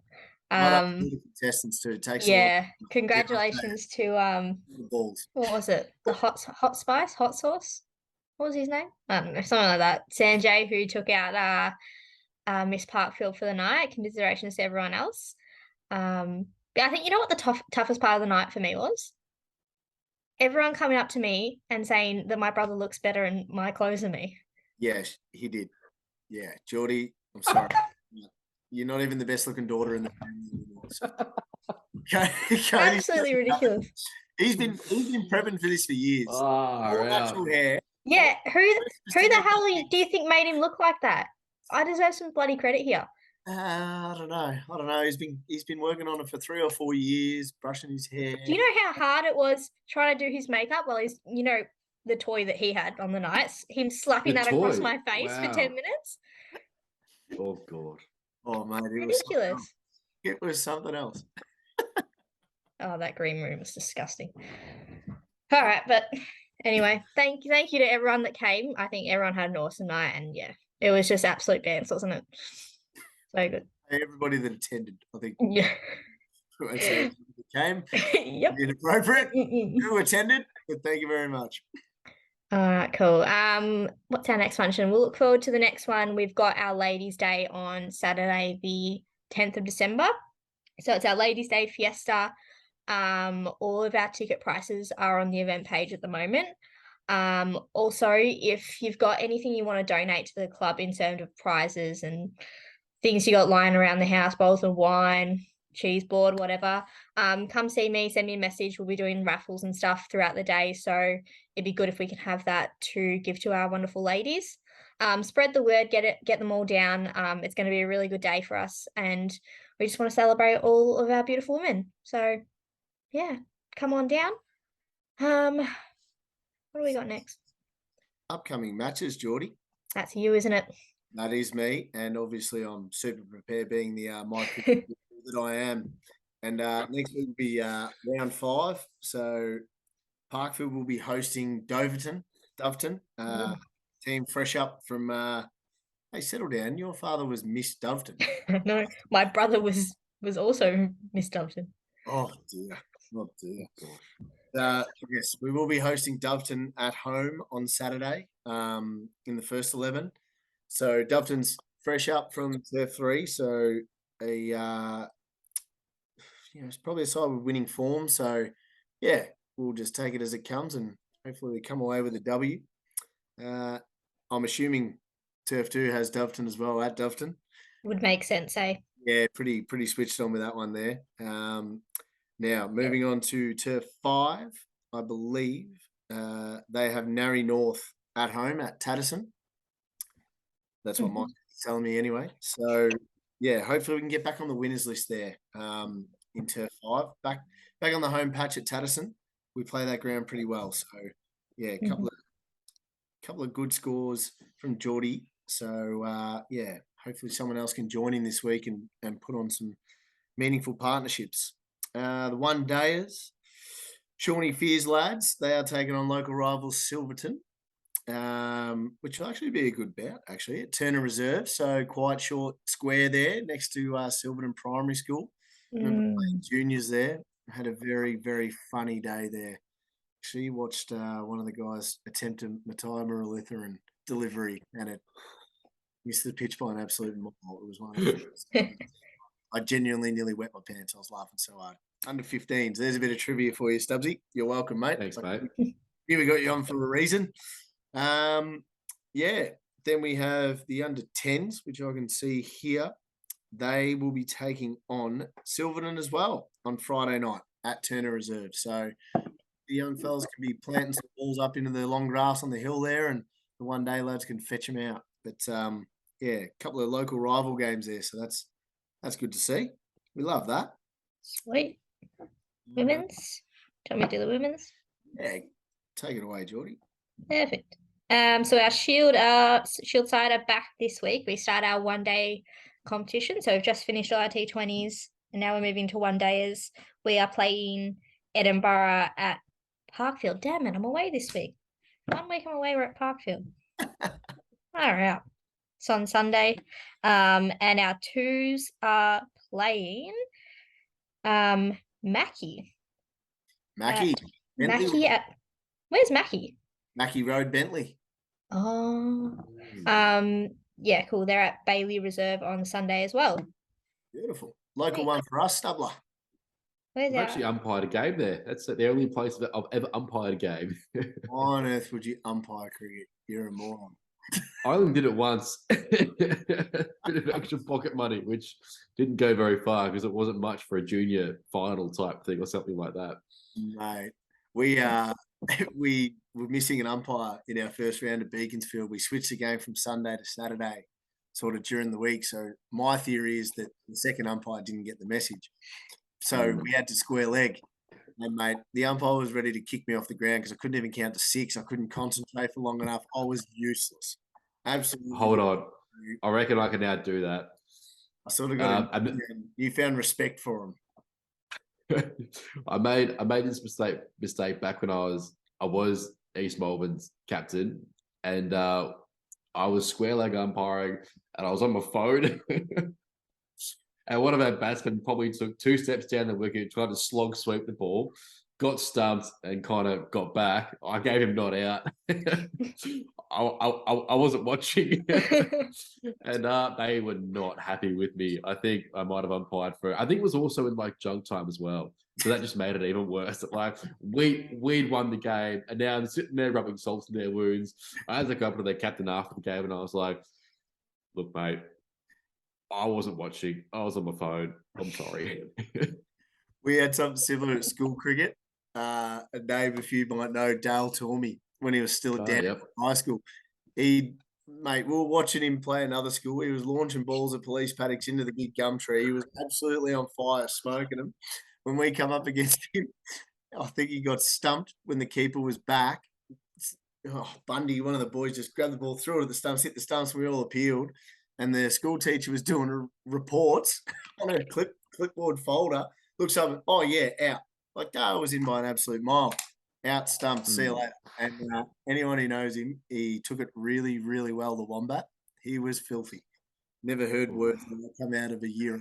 The contestants too. It takes yeah. Congratulations to the balls. What was it? The hot sauce? What was his name? I don't know, something like that. Sanjay, who took out Miss Parkfield for the night. Commiserations to everyone else. I think what the toughest part of the night for me was? Everyone coming up to me and saying that my brother looks better in my clothes than me. Yes, he did. Yeah, Jordie, I'm sorry. You're not even the best looking daughter in the family anymore. So. Absolutely ridiculous. He's been prepping for this for years. Oh, natural hair. Yeah, who the hell do you think made him look like that? I deserve some bloody credit here. I don't know. He's been working on it for 3 or 4 years, brushing his hair. Do you know how hard it was trying to do his makeup while he's, the toy that he had on the nights, him slapping that across my face for 10 minutes? Oh, God. Oh, mate, it ridiculous. It was something else. Oh, that green room was disgusting. All right, but anyway, thank you to everyone that came. I think everyone had an awesome night, and yeah, it was just absolute dance, wasn't it? So good. Everybody that attended, I think. Yeah. Came. Yep. Inappropriate. Who attended? But thank you very much. All right, cool. What's our next function? We'll look forward to the next one. We've got our Ladies' Day on Saturday, the 10th of December. So it's our Ladies' Day fiesta. All of our ticket prices are on the event page at the moment. Also, if you've got anything you want to donate to the club in terms of prizes and things you got lying around the house, bowls of wine, cheese board, whatever. Come see me, send me a message. We'll be doing raffles and stuff throughout the day. So it'd be good if we can have that to give to our wonderful ladies. Spread the word, get them all down. It's going to be a really good day for us, and we just want to celebrate all of our beautiful women. So yeah, come on down. What do we got next? Upcoming matches, Jordie. That's you, isn't it? That is me, and obviously I'm super prepared, being the that I am. And next week will be round 5. So Parkfield will be hosting Doverton, team fresh up from. Hey, settle down. Your father was Miss Doverton. No, my brother was also Miss Doverton. Oh dear, oh dear. Yes, we will be hosting Doverton at home on Saturday. In the first 11. So Doverton's fresh up from Turf 3, so it's probably a side with winning form. So yeah, we'll just take it as it comes, and hopefully we come away with a W. I'm assuming Turf 2 has Doverton as well at Doverton. Would make sense, eh? Yeah, pretty switched on with that one there. Now moving on to Turf 5, I believe they have Narry North at home at Tatterson. That's what Mike's telling me anyway. So yeah, hopefully we can get back on the winners list there in Turf 5. Back on the home patch at Tatterson. We play that ground pretty well. So yeah, a couple of good scores from Jordie. So yeah, hopefully someone else can join in this week and put on some meaningful partnerships. The one dayers, Shawnee Fears lads, they are taking on local rivals Silverton. Which will actually be a good bout, actually, at Turner Reserve. So quite short square there next to Silverton Primary School. Remember playing juniors there. I had a very, very funny day there. Actually watched one of the guys attempt a Matai Maralitharan delivery, and it missed the pitch by an absolute mile. It was one of the I genuinely nearly wet my pants. I was laughing so hard. Under 15s. There's a bit of trivia for you, Stubbsy. You're welcome, mate. Thanks, mate. Here we got you on for a reason. Yeah, then we have the under 10s, which I can see here. They will be taking on Silverton as well on Friday night at Turner Reserve. So the young fellas can be planting some balls up into the long grass on the hill there, and the one day lads can fetch them out. But yeah, a couple of local rival games there, so that's good to see. We love that. Sweet. Women's? Do you want me to do the women's? Yeah, take it away, Jordie. Perfect. So our shield side are back this week. We start our one-day competition. So we've just finished our T20s, and now we're moving to one-dayers. We are playing Edinburgh at Parkfield. Damn it, I'm away this week. 1 week I'm away, we're at Parkfield. All right. It's on Sunday. And our twos are playing Mackie. Mackie. Mackie at where's Mackie? Mackie Road, Bentley. Oh, yeah, cool. They're at Bailey Reserve on Sunday as well. Beautiful. Local one for us, Stubbler. Where's I've actually umpired a game there. That's the only place that I've ever umpired a game. Why on earth would you umpire cricket? You're a moron. I only did it once. Bit of extra pocket money, which didn't go very far because it wasn't much for a junior final type thing or something like that. Mate, we were missing an umpire in our first round of Beaconsfield. We switched the game from Sunday to Saturday, sort of during the week. So my theory is that the second umpire didn't get the message. So we had to square leg. And, mate, the umpire was ready to kick me off the ground because I couldn't even count to 6. I couldn't concentrate for long enough. I was useless. Absolutely. Hold on. I reckon I can now do that. I sort of got you found respect for him. I made this mistake back when I was East Melbourne's captain, and I was square leg umpiring, and I was on my phone. And one of our batsmen probably took 2 steps down the wicket, tried to slog sweep the ball, got stumped, and kind of got back. I gave him not out. I wasn't watching, and they were not happy with me. I think I might have umpired for it. I think it was also in like junk time as well, so that just made it even worse. Like we'd won the game, and now I'm sitting there rubbing salt in their wounds. I had to go up to their captain after the game, and I was like, "Look, mate, I wasn't watching. I was on my phone. I'm sorry. We had something similar at school cricket. A name a few might know, Dale Tormey, when he was still at Dandenong Yep. High School. Mate, we were watching him play another school. He was launching balls at police paddocks into the big gum tree. He was absolutely on fire, smoking them. When we come up against him, I think he got stumped when the keeper was back. Bundy, one of the boys, just grabbed the ball, threw it at the stumps, hit the stumps, and we all appealed. And the school teacher was doing reports on a clipboard folder. Looks up, oh yeah, out. Like Dale was in by an absolute mile. Out, stumped, see you later. And anyone who knows him, he took it really, really well, the Wombat. He was filthy. Never heard words like that come out of a year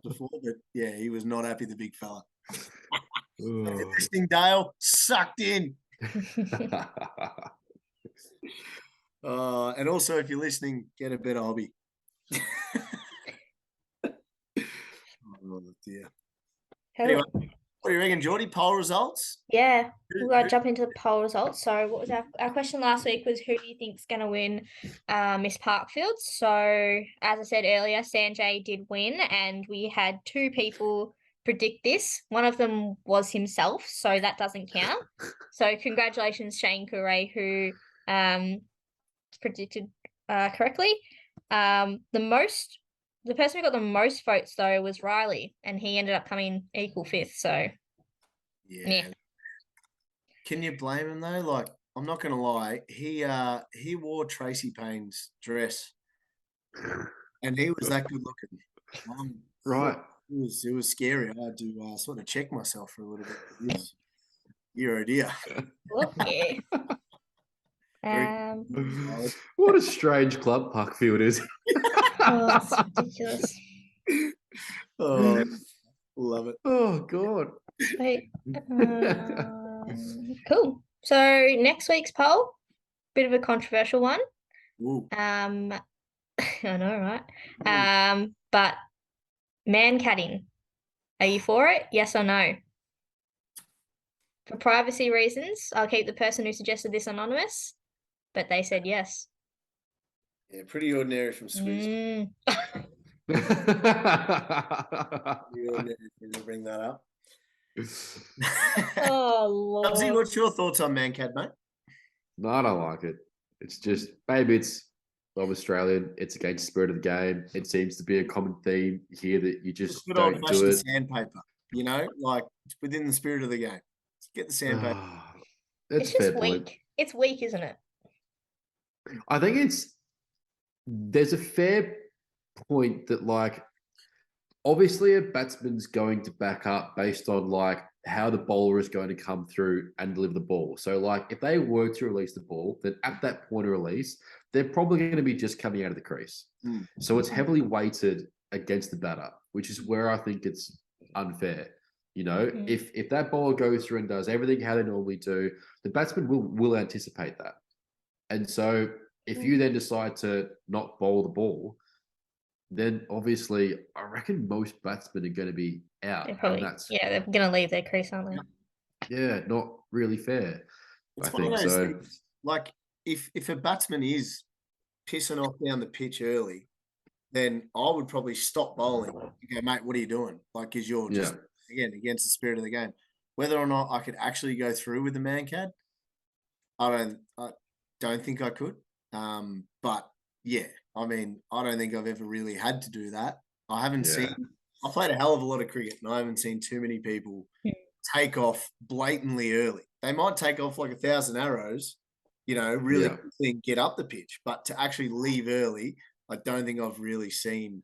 before, but yeah, he was not happy, the big fella. Listening, Dale, sucked in. And also, if you're listening, get a better hobby. Oh, dear. Anyway, what do you reckon, Jordie? Poll results? Yeah, we've got to jump into the poll results. So what was our question last week was, who do you think's going to win Miss Parkfield? So as I said earlier, Sanjay did win, and we had 2 people predict this. One of them was himself, so that doesn't count. So congratulations, Shane Couray, who predicted correctly. The person who got the most votes though was Riley, and he ended up coming equal 5th. So yeah. Can you blame him though? Like, I'm not gonna lie, he wore Tracy Payne's dress, and he was that good looking. Right. It was scary. I had to sort of check myself for a little bit. Oh dear. look, yeah. What a strange club Parkfield is. Oh, it's ridiculous. Oh, love it. Oh God. Wait, cool. So next week's poll, bit of a controversial one. Ooh. I know, right? But man catting, are you for it? Yes or no? For privacy reasons, I'll keep the person who suggested this anonymous, but they said yes. Yeah, pretty ordinary from Swizz. Pretty ordinary to bring that up. Oh Lord. Stubbsy, what's your thoughts on Mancad, mate? No, I don't like it. It's just, maybe it's of Australian. It's against the spirit of the game. It seems to be a common theme here that you just Good don't do old-fashioned it. sandpaper, you know, like it's within the spirit of the game. Get the sandpaper. That's It's a fair just point. weak. It's weak, isn't it? I think there's a fair point that, like, obviously a batsman's going to back up based on like how the bowler is going to come through and deliver the ball. So like if they were to release the ball, then at that point of release, they're probably going to be just coming out of the crease. So it's heavily weighted against the batter, which is where I think it's unfair. You know, if that bowler goes through and does everything how they normally do, the batsman will anticipate that. And so if you then decide to not bowl the ball, then obviously I reckon most batsmen are going to be out. They're probably, and that's, they're going to leave their crease, aren't they? yeah, not really fair. It's I one think of those so. things, like if a batsman is pissing off down the pitch early, then I would probably stop bowling and go, mate, what are you doing? Like, because you're just, again, against the spirit of the game. Whether or not I could actually go through with the Mancad, I don't think I could. But yeah, I mean, I don't think I've ever really had to do that. I haven't seen. I played a hell of a lot of cricket, and I haven't seen too many people take off blatantly early. They might take off like 1,000 arrows, you know, really quickly and get up the pitch. But to actually leave early, I don't think I've really seen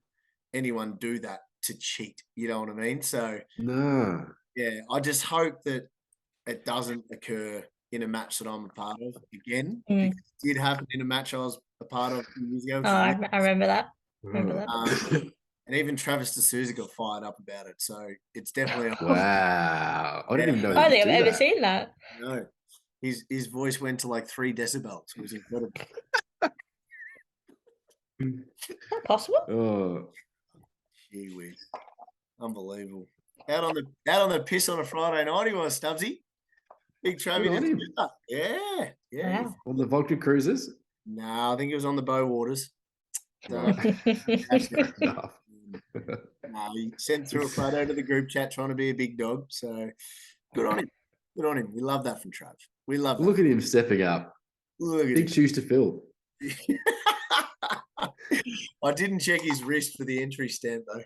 anyone do that to cheat. You know what I mean? So No. yeah, I just hope that it doesn't occur in a match that I'm a part of again. Because it did happen in a match I was a part of a few years ago. Oh, I remember that. And even Travis D'Souza got fired up about it. So it's definitely Wow. I didn't even know. I don't think I've ever seen that. No. His voice went to like 3 decibels. It was incredible. Is that possible? Oh. Gee whiz. Unbelievable. Out on the piss on a Friday night, he was, Stubbsy. Big Travis. Yeah. Wow. On the vodka cruises? No, I think it was on the Bow Waters. So, Fair enough. he sent through a photo to the group chat trying to be a big dog. So good on him. Good on him. We love that from Trav. We love that. Look at him stepping up. Look at Big him. shoes to fill. I didn't check his wrist for the entry stamp though.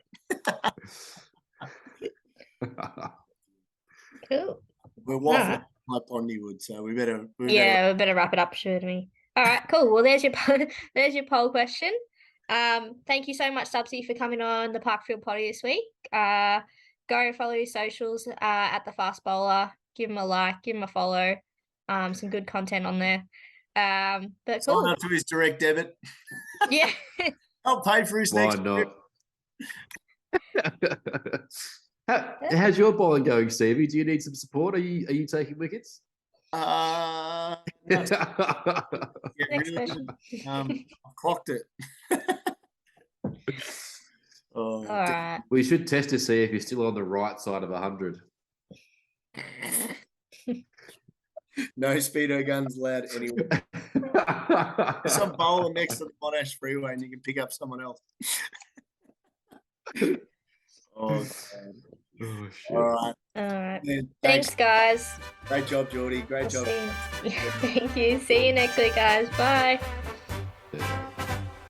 Cool. We're waffling like Pondy would, so we better. Yeah, we better wrap it up, shouldn't we? All right, cool. Well, there's your there's your poll question. Thank you so much, Stubbsy, for coming on the Parkfield Poddy this week. Go follow his socials at the Fast Bowler. Give him a like, give him a follow. Some good content on there. But cool. Sign up to his direct debit. Yeah. I'll pay for his Why next trip. not? How's your bowling going, Stevie? Do you need some support? Are you taking wickets? No. Next really, question. I've clocked it. All right. We should test to see if you're still on the right side of 100. No speedo guns allowed anyway. Some bowler next to the Monash Freeway and you can pick up someone else. Oh, God. Oh, shit. All right. All right. Man, Thanks, guys. Great job, Jordie. Great job. Thank you. See you next week, guys. Bye.